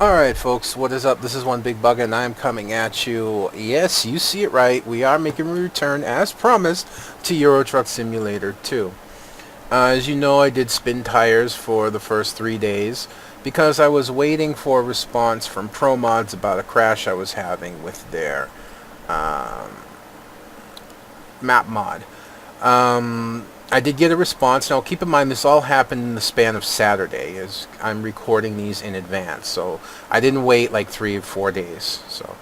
Alright folks, what is up? This is One Big Bugga and I am coming at you. Yes, you see it right. We are making a return as promised to Euro Truck Simulator 2. As you know, I did spin tires for the first 3 days because I was waiting for a response from ProMods about a crash I was having with their map mod. I did get a response. Now keep in mind this all happened in the span of Saturday, as I'm recording these in advance, so I didn't wait like 3 or 4 days. So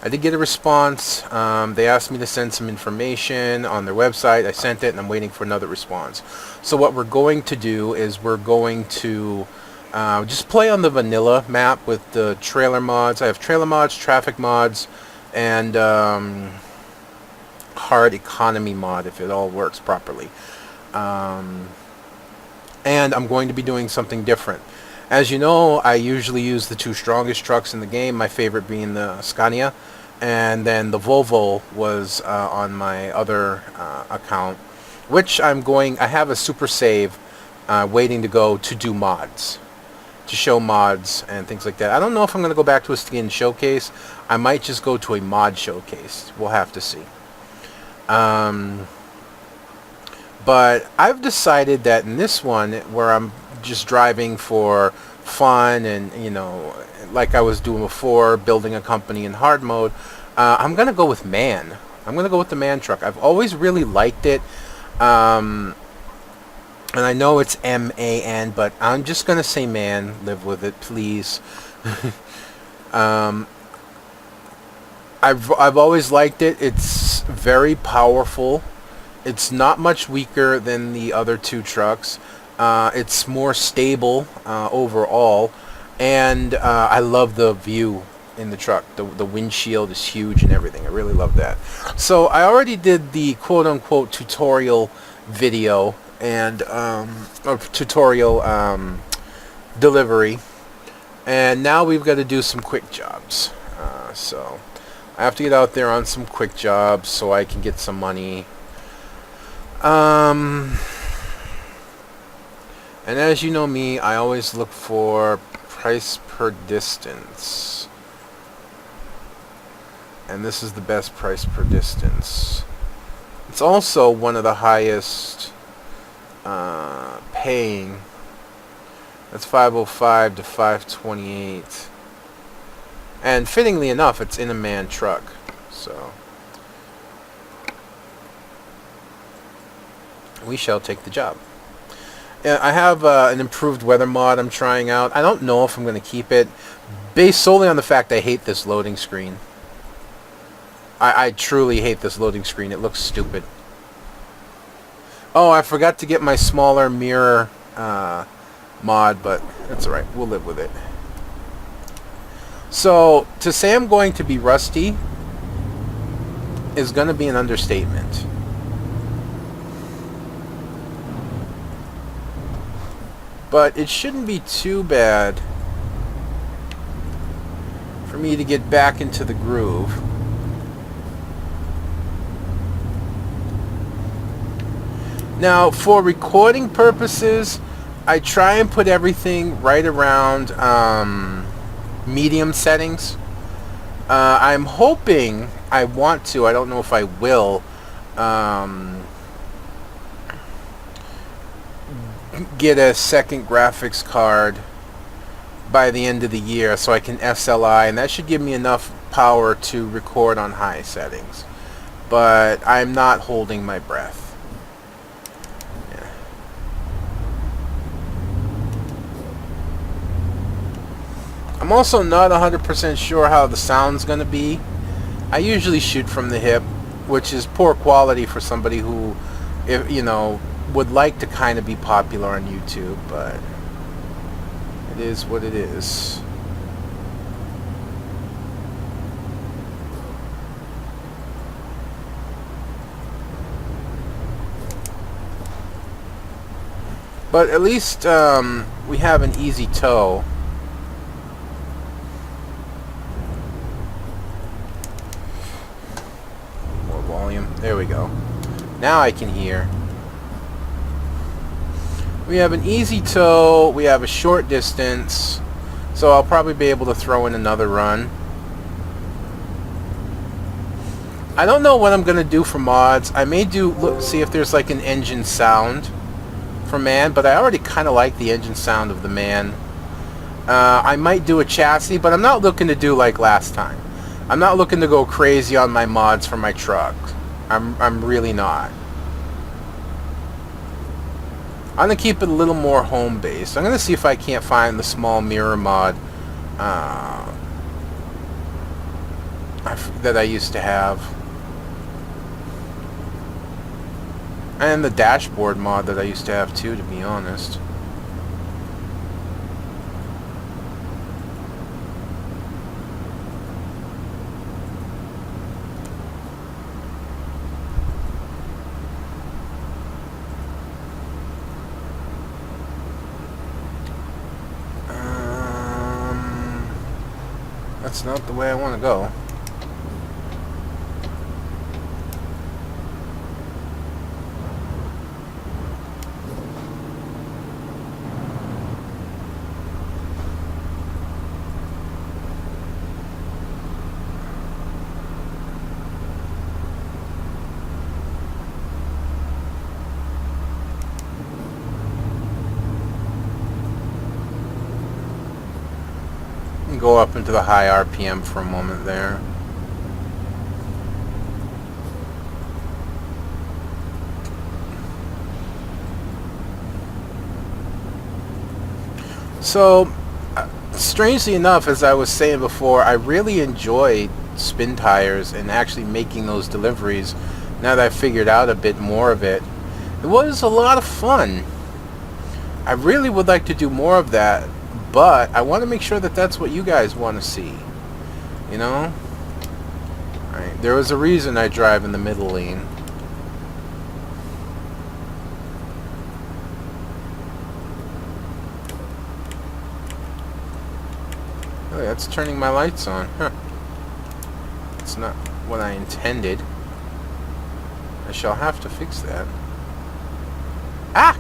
I did get a response. They asked me to send some information on their website. I sent it and I'm waiting for another response. So what we're going to do is we're going to just play on the vanilla map with the trailer mods. I have trailer mods, traffic mods, and hard economy mod if it all works properly. And I'm going to be doing something different. As you know, I usually use the 2 strongest trucks in the game, my favorite being the Scania, and then the Volvo was on my other account, which I have a super save waiting to go to do mods, to show mods and things like that. I don't know if I'm going to go back to a skin showcase. I might just go to a mod showcase. We'll have to see. But I've decided that in this one, where I'm just driving for fun and, you know, like I was doing before, building a company in hard mode, I'm going to go with MAN. I'm going to go with the MAN truck. I've always really liked it. And I know it's MAN, but I'm just going to say MAN. Live with it, please. I've always liked it. It's very powerful. It's not much weaker than the other 2 trucks. It's more stable overall, and I love the view in the truck. The windshield is huge and everything. I really love that. So I already did the quote-unquote tutorial video and or tutorial delivery, and now we've got to do some quick jobs. So I have to get out there on some quick jobs so I can get some money. And as you know me, I always look for price per distance. And this is the best price per distance. It's also one of the highest paying. That's 505 to 528. And fittingly enough, it's in a MAN truck. So we shall take the job. I have an improved weather mod I'm trying out. I don't know if I'm going to keep it, based solely on the fact I hate this loading screen. I truly hate this loading screen. It looks stupid. Oh, I forgot to get my smaller mirror mod, but that's alright. We'll live with it. So, to say I'm going to be rusty is going to be an understatement. But it shouldn't be too bad for me to get back into the groove. Now, for recording purposes, I try and put everything right around medium settings. I'm hoping, I want to, I don't know if I will, get a second graphics card by the end of the year so I can SLI, and that should give me enough power to record on high settings. But I'm not holding my breath. Yeah. I'm also not 100% sure how the sound's going to be. I usually shoot from the hip, which is poor quality for somebody who, if you know, would like to kind of be popular on YouTube, but it is what it is. But at least we have an easy tow. More volume. There we go. Now I can hear. We have an easy tow, we have a short distance, So I'll probably be able to throw in another run. I don't know what I'm going to do for mods. I may see if there's like an engine sound for Man, but I already kind of like the engine sound of the Man. I might do a chassis, but I'm not looking to do like last time. I'm not looking to go crazy on my mods for my truck. I'm really not. I'm going to keep it a little more home-based. I'm going to see if I can't find the small mirror mod that I used to have. And the dashboard mod that I used to have too, to be honest. That's not the way I want to go. Go up into the high RPM for a moment there. So, strangely enough, as I was saying before, I really enjoy spin tires and actually making those deliveries. Now that I've figured out a bit more of it, it was a lot of fun. I really would like to do more of that, but I want to make sure that that's what you guys want to see. You know? Alright, there was a reason I drive in the middle lane. Oh, that's turning my lights on. Huh. That's not what I intended. I shall have to fix that. Ah!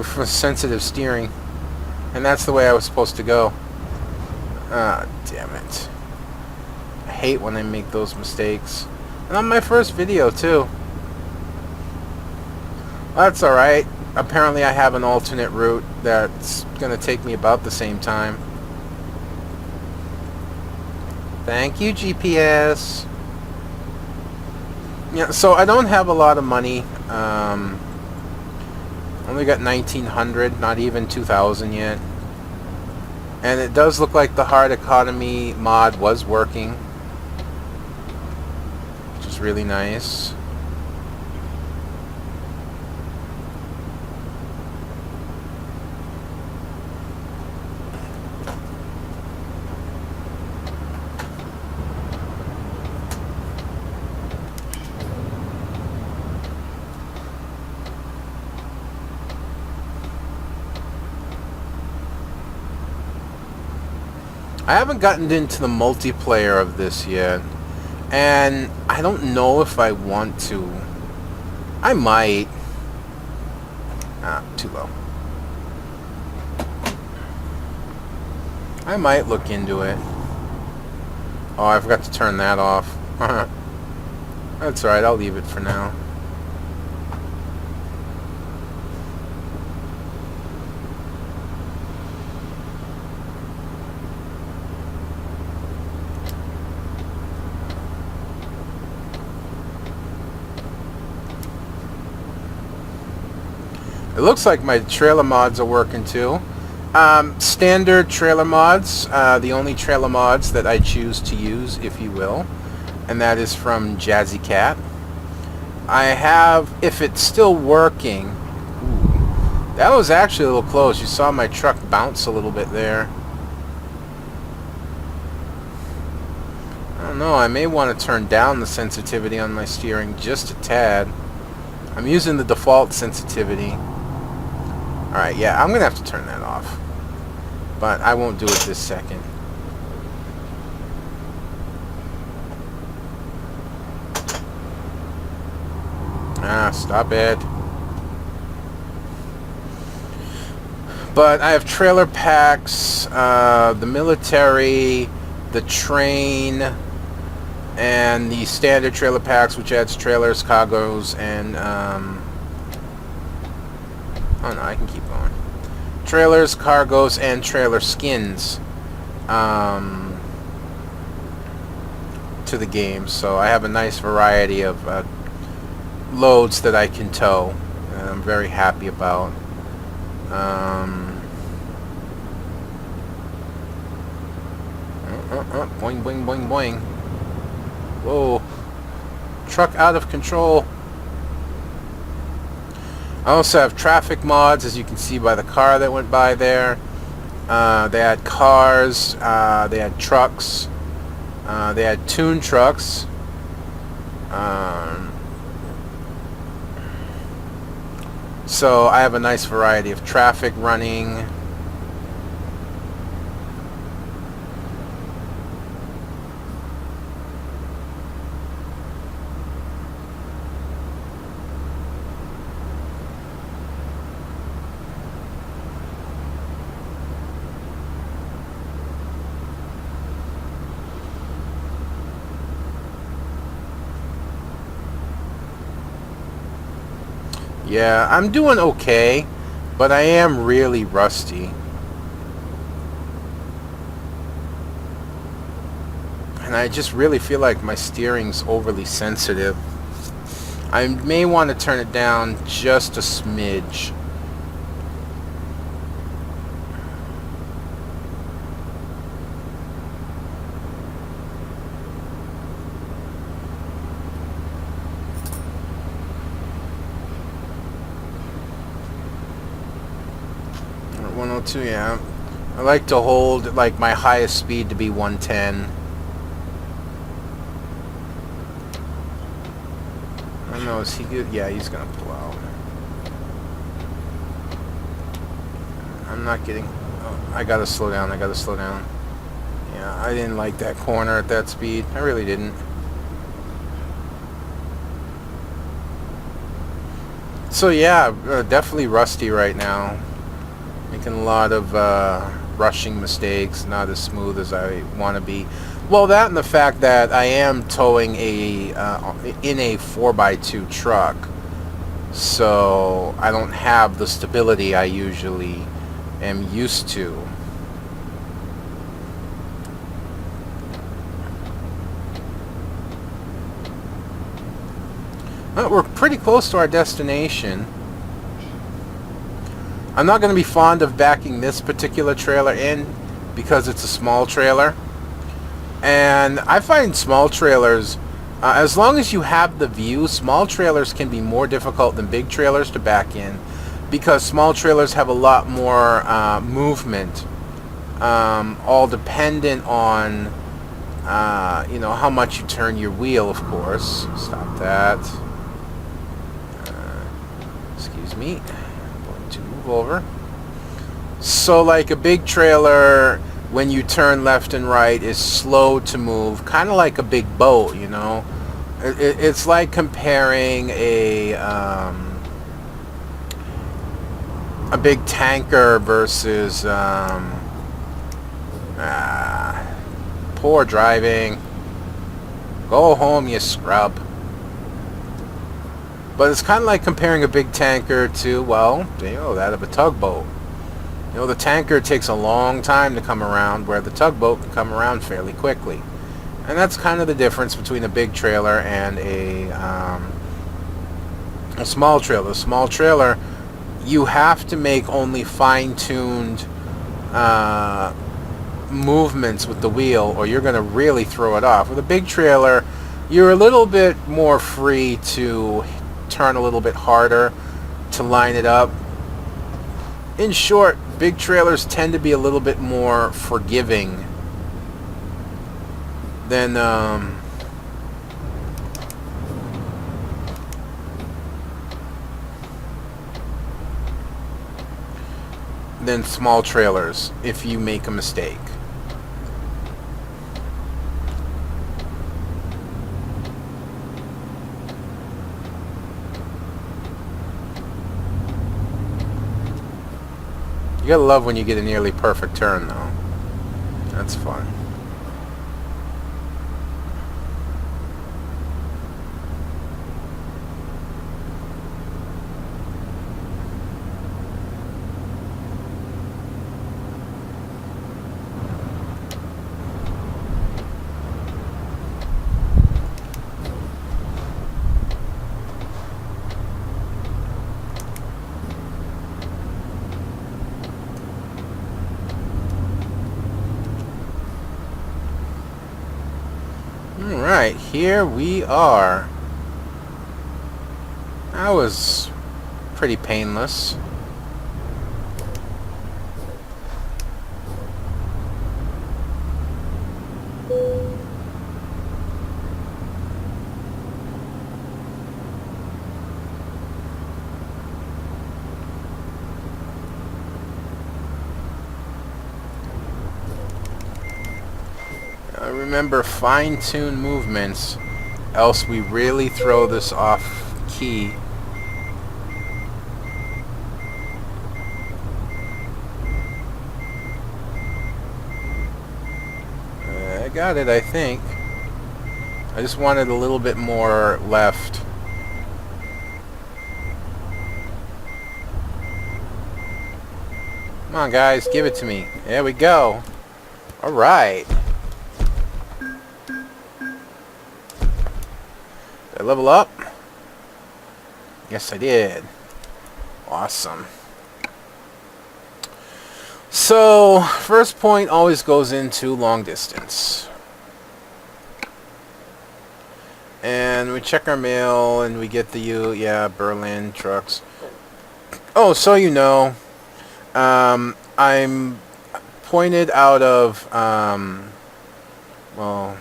For sensitive steering. And that's the way I was supposed to go. Ah, damn it. I hate when I make those mistakes. And on my first video, too. That's alright. Apparently I have an alternate route that's going to take me about the same time. Thank you, GPS. Yeah, so I don't have a lot of money. Only got 1,900, not even 2,000 yet. And it does look like the hard economy mod was working, which is really nice. I haven't gotten into the multiplayer of this yet, and I don't know if I want to. I might. Ah, too low. I might look into it. Oh, I forgot to turn that off. That's alright, I'll leave it for now. It looks like my trailer mods are working too. Standard trailer mods, the only trailer mods that I choose to use, if you will, and that is from Jazzy Cat. I have, if it's still working, ooh, that was actually a little close. You saw my truck bounce a little bit there. I don't know, I may want to turn down the sensitivity on my steering just a tad. I'm using the default sensitivity. Alright, yeah, I'm going to have to turn that off. But I won't do it this second. Ah, stop it. But I have trailer packs, the military, the train, and the standard trailer packs, which adds trailers, cargos, and oh no, I can keep going. Trailers, cargos, and trailer skins to the game. So I have a nice variety of loads that I can tow, and I'm very happy about. Boing, boing, boing, boing. Whoa. Truck out of control. I also have traffic mods, as you can see by the car that went by there. They had cars, they had trucks, they had tuned trucks. So I have a nice variety of traffic running. Yeah, I'm doing okay, but I am really rusty. And I just really feel like my steering's overly sensitive. I may want to turn it down just a smidge. Or 102, yeah. I like to hold like my highest speed to be 110. I don't know, is he good? Yeah, he's gonna pull out. I'm not getting... Oh, I gotta slow down, I gotta slow down. Yeah, I didn't like that corner at that speed. I really didn't. So yeah, definitely rusty right now. Making a lot of rushing mistakes, not as smooth as I want to be. Well, that and the fact that I am towing a in a 4x2 truck, so I don't have the stability I usually am used to. Well, we're pretty close to our destination. I'm not going to be fond of backing this particular trailer in because it's a small trailer. And I find small trailers, as long as you have the view, small trailers can be more difficult than big trailers to back in because small trailers have a lot more movement, all dependent on, you know, how much you turn your wheel, of course. Stop that. Excuse me. To move over. So like a big trailer, when you turn left and right, is slow to move, kind of like a big boat, you know. It's like comparing a big tanker versus poor driving. Go home, you scrub. But it's kind of like comparing a big tanker to, well, you know, that of a tugboat. You know, the tanker takes a long time to come around, where the tugboat can come around fairly quickly. And that's kind of the difference between a big trailer and a small trailer. A small trailer, you have to make only fine-tuned movements with the wheel, or you're going to really throw it off. With a big trailer, you're a little bit more free to turn a little bit harder to line it up. In short, big trailers tend to be a little bit more forgiving than small trailers if you make a mistake. You gotta love when you get a nearly perfect turn, though. That's fun. Alright, here we are. That was pretty painless. Remember, fine-tune movements, else we really throw this off key. I got it, I think. I just wanted a little bit more left. Come on, guys, give it to me. There we go. All right. Did I level up? Yes, I did. Awesome. So, first point always goes into long distance. And we check our mail and we get the Berlin trucks. Oh, so you know, I'm pointed out of, well,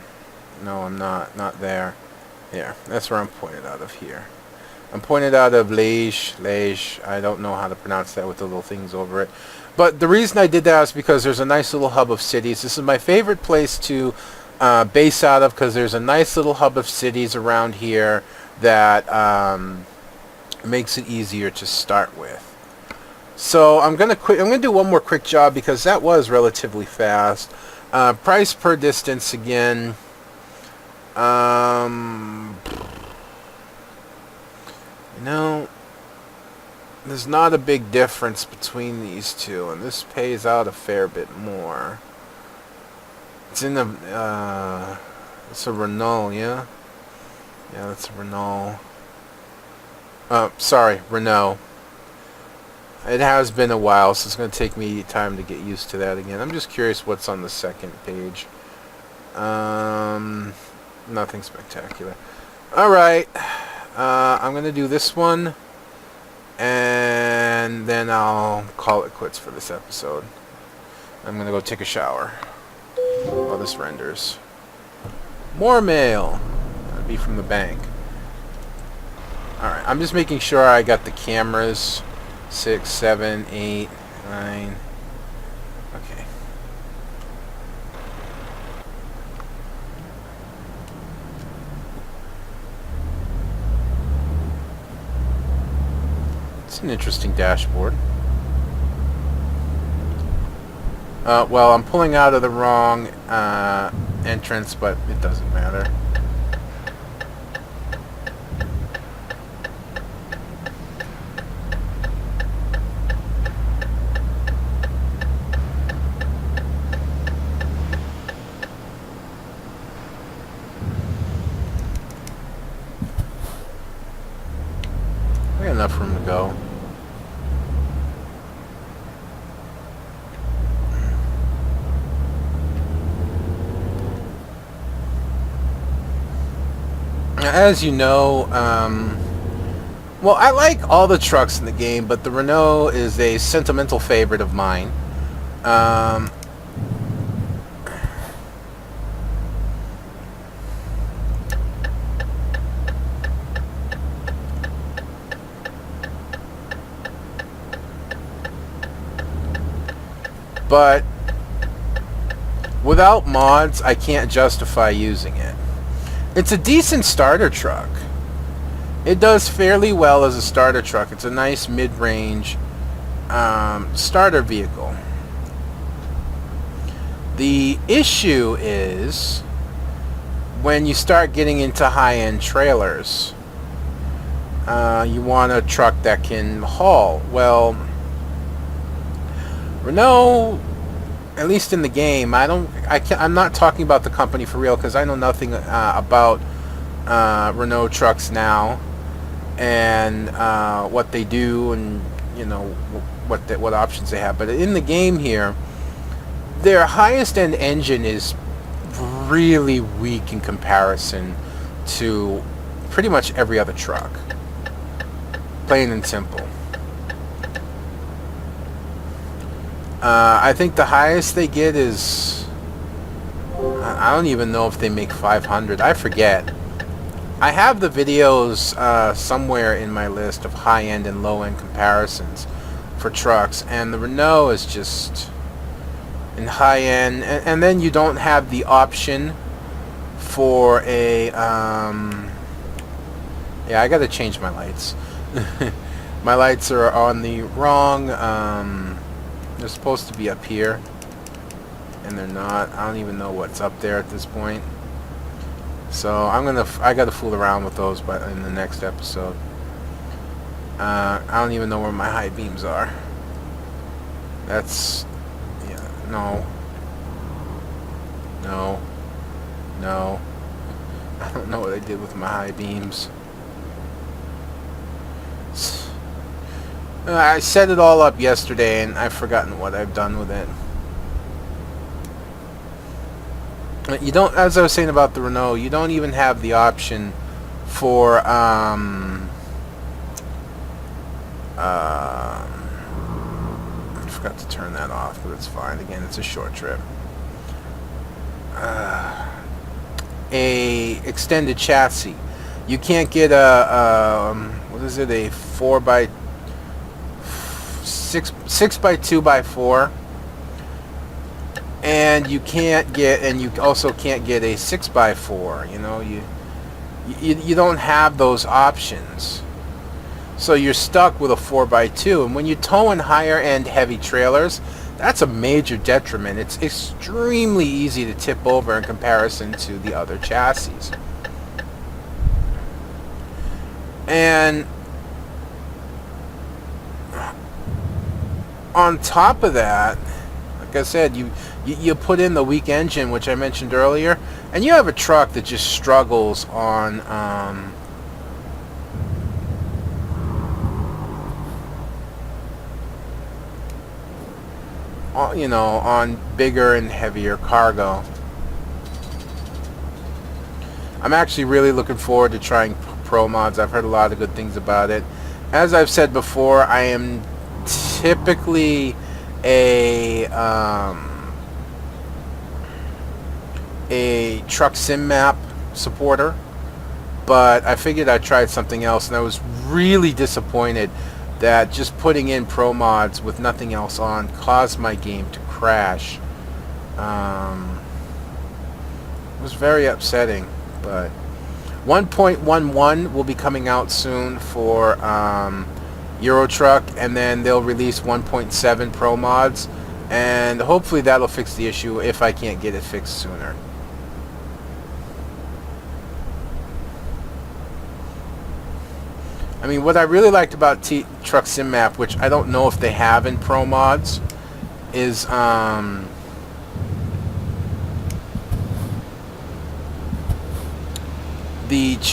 no, I'm not there. Here, that's where I'm pointed out of here. I'm pointed out of Liège. I don't know how to pronounce that with the little things over it. But the reason I did that is because there's a nice little hub of cities. This is my favorite place to base out of because there's a nice little hub of cities around here that makes it easier to start with. So I'm gonna do one more quick job because that was relatively fast. Price per distance again. You know, there's not a big difference between these two, and this pays out a fair bit more. It's in the, it's a Renault, yeah? Yeah, that's a Renault. Sorry, Renault. It has been a while, so it's going to take me time to get used to that again. I'm just curious what's on the second page. Nothing spectacular. Alright. I'm going to do this one. And then I'll call it quits for this episode. I'm going to go take a shower while this renders. More mail. That'd be from the bank. Alright, I'm just making sure I got the cameras. 6, 7, 8, 9. Okay. It's an interesting dashboard. Well, I'm pulling out of the wrong entrance, but it doesn't matter. I got enough room to go. As you know, well, I like all the trucks in the game, but the Renault is a sentimental favorite of mine. But without mods, I can't justify using it. It's a decent starter truck. It does fairly well as a starter truck. It's a nice mid-range starter vehicle. The issue is when you start getting into high-end trailers, you want a truck that can haul. Well, Renault, at least in the game, I'm not talking about the company for real, because I know nothing about Renault trucks now and what they do, and what options they have. But in the game here, their highest end engine is really weak in comparison to pretty much every other truck. Plain and simple. I think the highest they get is, I don't even know if they make 500. I forget. I have the videos somewhere in my list of high-end and low-end comparisons for trucks, and the Renault is just in high-end, and then you don't have the option for a yeah, I gotta change my lights. My lights are on the wrong, they're supposed to be up here, and they're not. I don't even know what's up there at this point. So I gotta fool around with those, but in the next episode. I don't even know where my high beams are. That's, yeah, no. I don't know what I did with my high beams. I set it all up yesterday, and I've forgotten what I've done with it. You don't, as I was saying about the Renault, you don't even have the option for I forgot to turn that off, but it's fine. Again, it's a short trip. A extended chassis. You can't get a what is it? A 6 by 2 by 4. And you also can't get a 6 by 4. You don't have those options, so you're stuck with a 4 by 2. And when you tow in higher end heavy trailers, that's a major detriment. It's extremely easy to tip over in comparison to the other chassis. And on top of that, like I said, you put in the weak engine, which I mentioned earlier, and you have a truck that just struggles on on bigger and heavier cargo. I'm actually really looking forward to trying Pro Mods. I've heard a lot of good things about it. As I've said before, I am typically a truck sim map supporter, but I figured I'd try something else, and I was really disappointed that just putting in Pro Mods with nothing else on caused my game to crash. It was very upsetting. But 1.11 will be coming out soon for Euro Truck, and then they'll release 1.7 Pro Mods, and hopefully that'll fix the issue if I can't get it fixed sooner. I mean, what I really liked about Truck Sim Map, which I don't know if they have in Pro Mods, is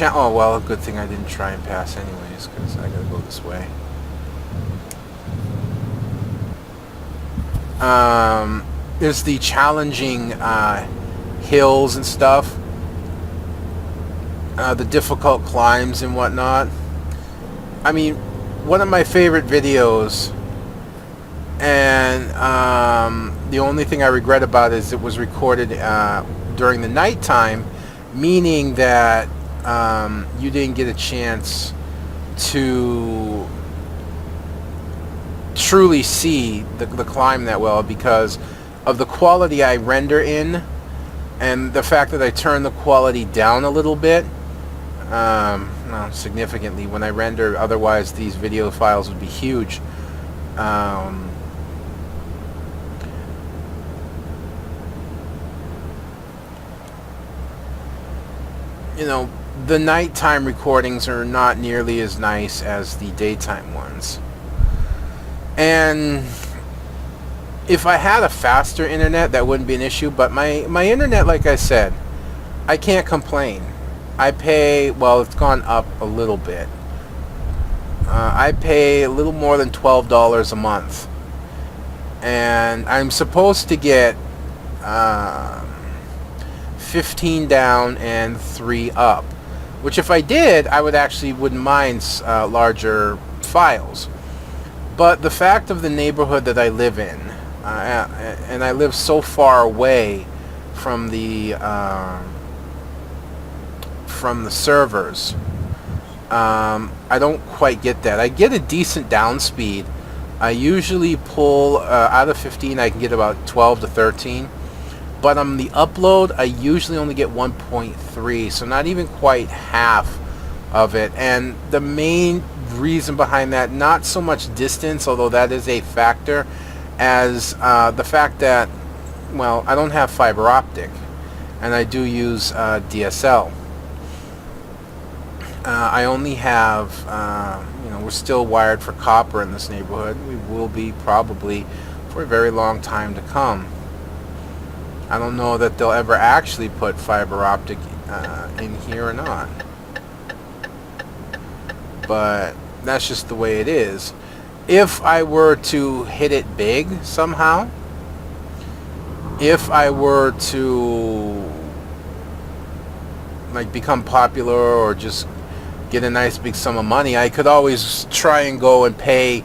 oh well, good thing I didn't try and pass anyways, because I gotta go this way. There's the challenging hills and stuff, the difficult climbs and whatnot. I mean, one of my favorite videos, and the only thing I regret about it is it was recorded during the nighttime, meaning that you didn't get a chance to truly see the climb that well because of the quality I render in, and the fact that I turn the quality down a little bit, significantly when I render. Otherwise these video files would be huge. Um, you know, the nighttime recordings are not nearly as nice as the daytime ones. And if I had a faster internet, that wouldn't be an issue. But my internet, like I said, I can't complain. I pay, well, it's gone up a little bit. I pay a little more than $12 a month. And I'm supposed to get 15 down and 3 up. Which if I did, I wouldn't mind larger files. But the fact of the neighborhood that I live in, and I live so far away from the servers, I don't quite get that. I get a decent down speed. I usually pull out of 15, I can get about 12 to 13. But on the upload, I usually only get 1.3, so not even quite half of it. And the main reason behind that, not so much distance, although that is a factor, as the fact that, well, I don't have fiber optic, and I do use DSL. I only have, we're still wired for copper in this neighborhood. We will be probably for a very long time to come. I don't know that they'll ever actually put fiber optic in here or not. But that's just the way it is. If I were to hit it big somehow, if I were to like become popular or just get a nice big sum of money, I could always try and go and pay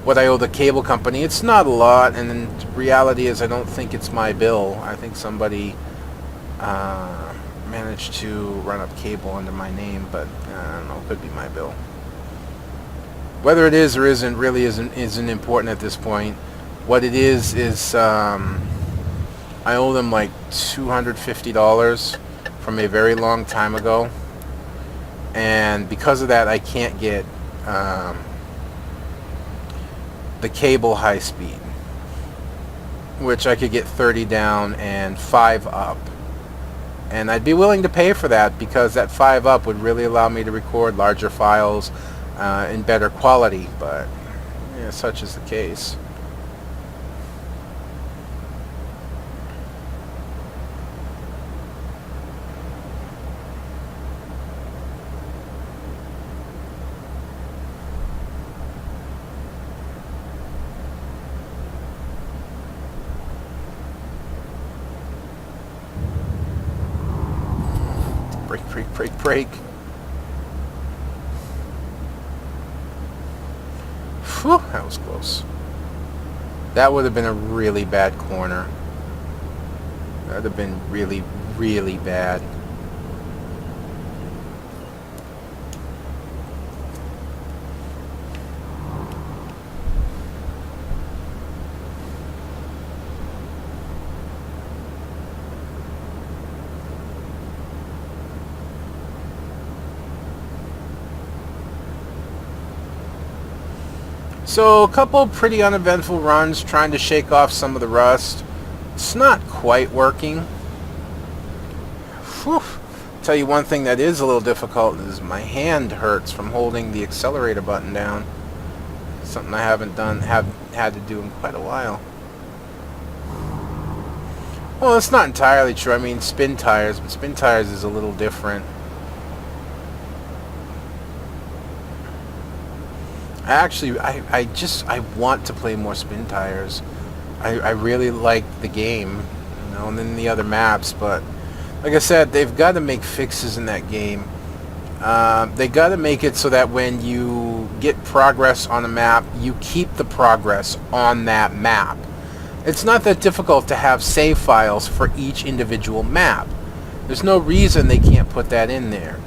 what I owe the cable company. It's not a lot, and the reality is I don't think it's my bill. I think somebody managed to run up cable under my name, but I don't know, it could be my bill. Whether it is or isn't really isn't important at this point. What it is I owe them like $250 from a very long time ago, and because of that I can't get the cable high speed, which I could get 30 down and 5 up, and I'd be willing to pay for that because that 5 up would really allow me to record larger files in better quality. But yeah, such is the case. Break. Whew, that was close. That would have been a really bad corner. That would have been really, really bad. So a couple pretty uneventful runs trying to shake off some of the rust. It's not quite working. Whew. Tell you one thing that is a little difficult is my hand hurts from holding the accelerator button down. Something I haven't had to do in quite a while. Well, it's not entirely true. I mean, spin tires, but spin tires is a little different. Actually, I want to play more spin tires. I really like the game, and then the other maps, but like I said, they've got to make fixes in that game. They got to make it so that when you get progress on a map, you keep the progress on that map. It's not that difficult to have save files for each individual map. There's no reason they can't put that in there.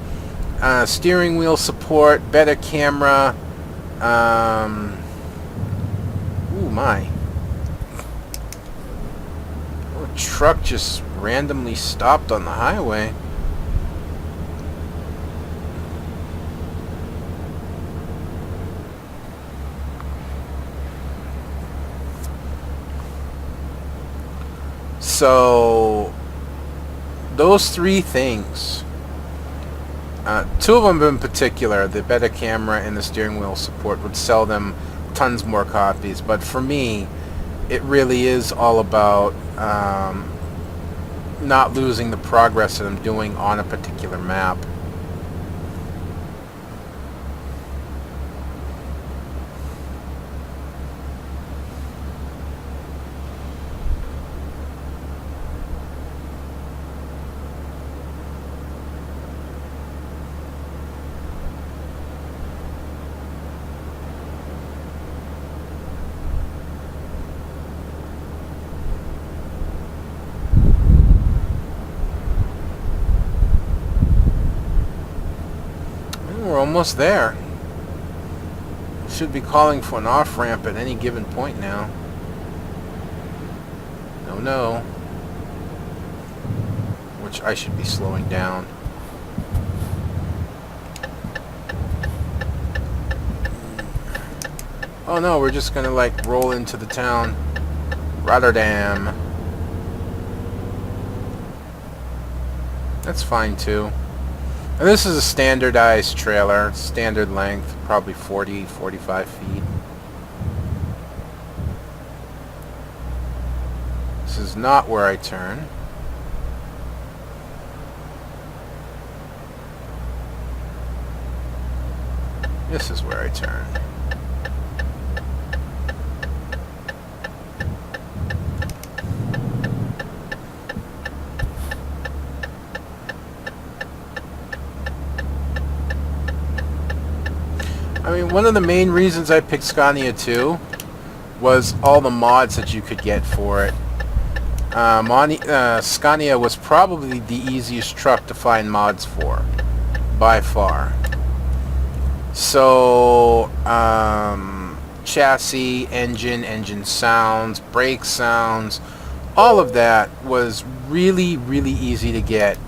Steering wheel support, better camera. Ooh, my. Oh, a truck just randomly stopped on the highway. So those three things, two of them in particular, the better camera and the steering wheel support, would sell them tons more copies. But for me, it really is all about not losing the progress that I'm doing on a particular map. We're almost there. Should be calling for an off-ramp at any given point now. No. Which I should be slowing down. Oh no, we're just gonna like roll into the town. Rotterdam. That's fine too. And this is a standardized trailer. It's standard length, probably 40, 45 feet. This is not where I turn. This is where I turn. I mean, one of the main reasons I picked Scania 2 was all the mods that you could get for it. Scania was probably the easiest truck to find mods for, by far. So, chassis, engine sounds, brake sounds, all of that was really, really easy to get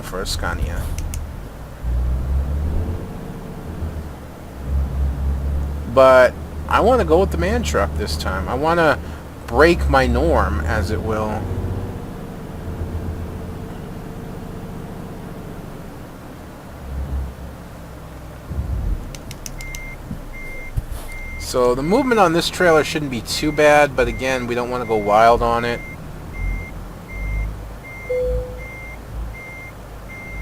for a Scania. But I want to go with the man truck this time. I want to break my norm, as it will. So the movement on this trailer shouldn't be too bad, but again, we don't want to go wild on it,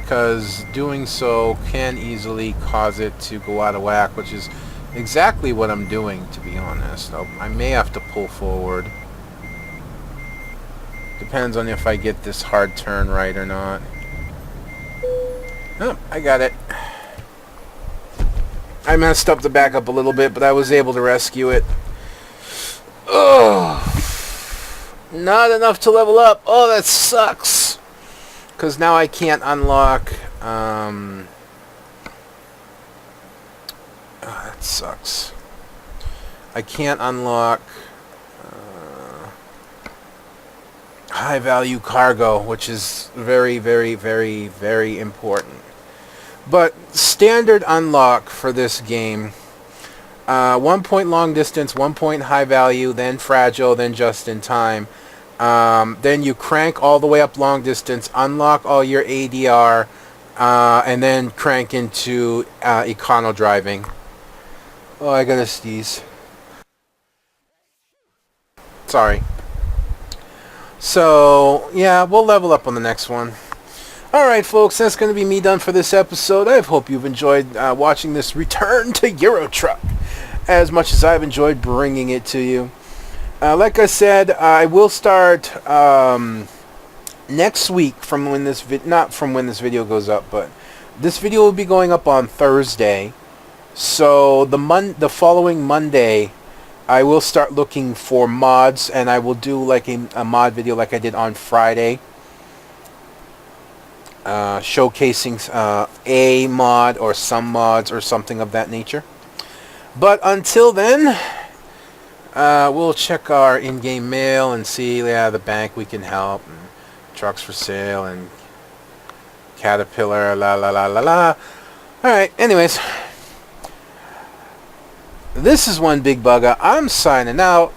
because doing so can easily cause it to go out of whack, which is exactly what I'm doing, to be honest. I may have to pull forward. Depends on if I get this hard turn right or not. Oh, I got it. I messed up the backup a little bit, but I was able to rescue it. Oh, not enough to level up. Oh, that sucks. Because now I can't unlock... Oh, that sucks. I can't unlock high value cargo, which is very, very, very, very important. But standard unlock for this game, 1 point long distance, 1 point high value, then fragile, then just in time. Then you crank all the way up long distance, unlock all your ADR, and then crank into econo driving. Oh, I gotta sneeze. Sorry. So, yeah, we'll level up on the next one. Alright, folks, that's going to be me done for this episode. I hope you've enjoyed watching this return to Euro Truck as much as I've enjoyed bringing it to you. Like I said, I will start next week from when this not from when this video goes up, but this video will be going up on Thursday. So the following Monday, I will start looking for mods, and I will do like a mod video like I did on Friday, showcasing a mod or some mods or something of that nature. But until then, we'll check our in-game mail and see, yeah, the bank we can help, and trucks for sale, and Caterpillar, la la la la la. Alright, anyways. This is one big Bugga. I'm signing out.